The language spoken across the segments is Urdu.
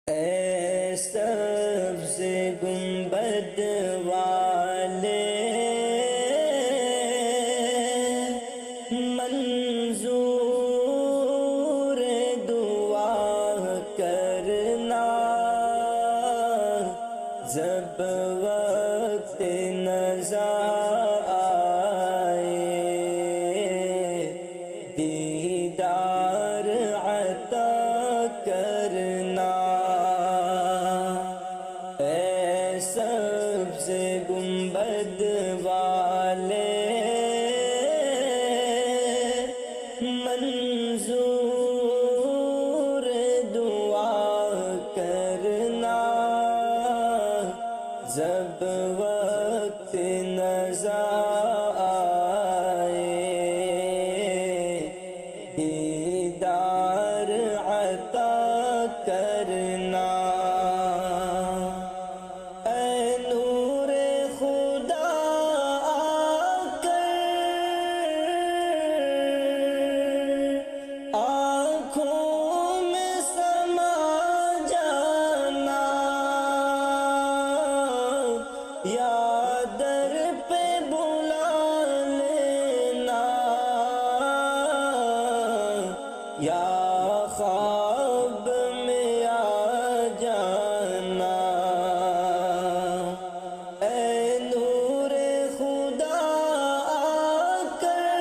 اے سبز گنبد والے منظور دعا کرنا، جب وقت نزا آئے دیدار عطا کرنا۔ اے سبز گنبد والے منظور دعا کرنا، جب وقت نزا آئے دیدار عطا کرنا۔ اے نور خدا آ کر آنکھوں میں سما جانا، یا در پہ بلا لینا، یا خواب میں آ جانا۔ اے نور خدا آ کر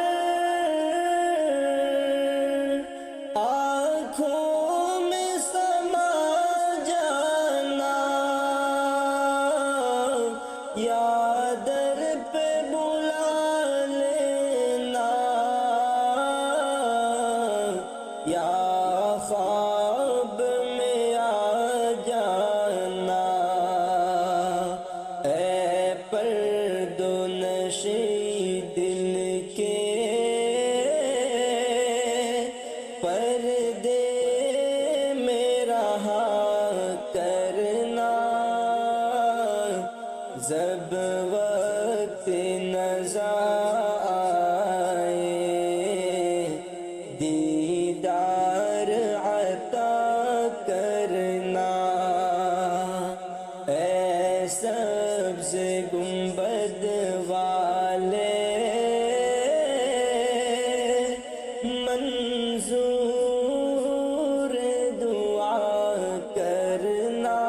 آنکھوں میں سما جانا، یا در پہ بلا لینا، یا خواب میں آ جانا۔ اے پردو نشیں دل کے پردے میں رہا کرنا، جب وقت نزا آئے دیدار عطا کرنا۔ اے سبز گنبد والے منظور دعا کرنا،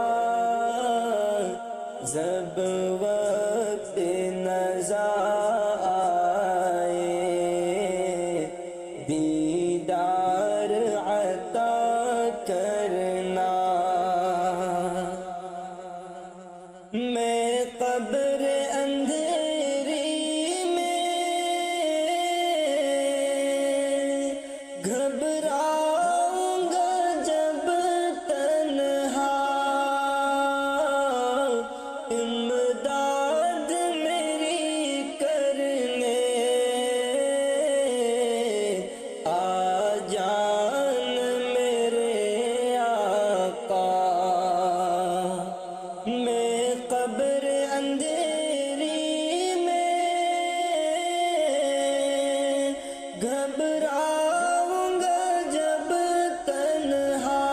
جب وقت نزا آئے دیدار عطا کرنا۔ میں قبر اندھیری میں گھبراؤں گا جب تنہا، امداد میری کرنے آ جان میرے آقا۔ میں قبر اندھیری میں گھبراؤں گا جب تنہا،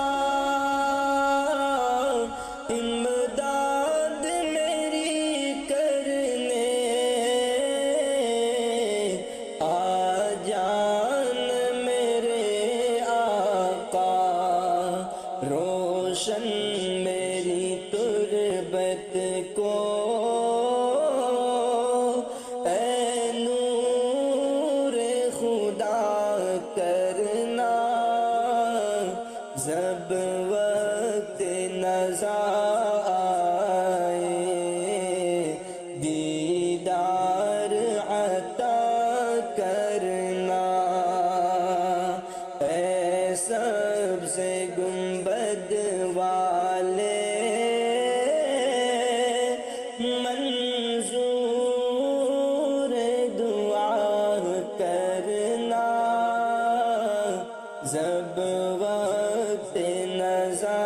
امداد میری کرنے آ جان میرے آقا۔ روشن میری تربت کو اے نور خدا کرنا، جب وقت نزا آئے دیدار عطا کرنا۔ اے سبز گنبد والے منظور دعا کرنا، جب وقت نزا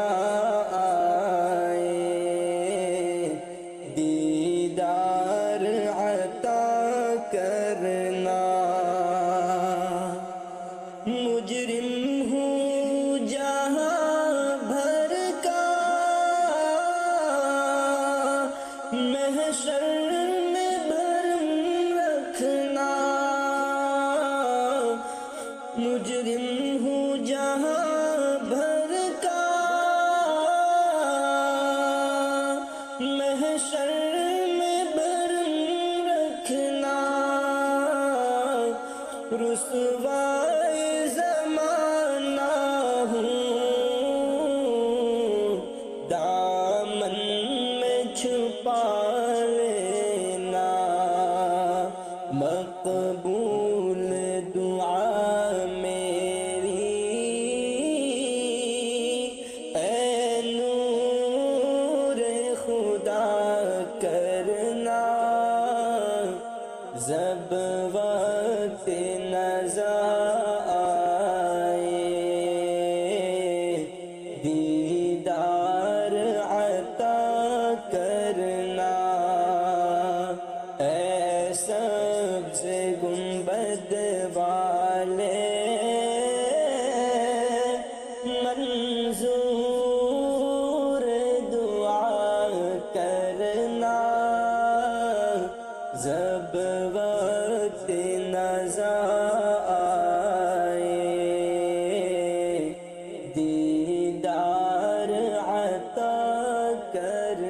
آئے دیدار عطا کرنا۔ مجرم ہوں جہاں بھر کا محشر میں بھرم رکھنا، مجرم ہوں جہاں بھر کا، محشر میں بھرم رکھنا، رسوائے زمانہ ہوں، دامن میں چھپا لینا، مقبول دعا میری اے نور خدا کرنا، جب وقت نزا آئے دیدار عطا کرنا، اے سبز گنبد والے منظور دعا کرنا، جب وقت نزا آئے دیدار عطا کرنا۔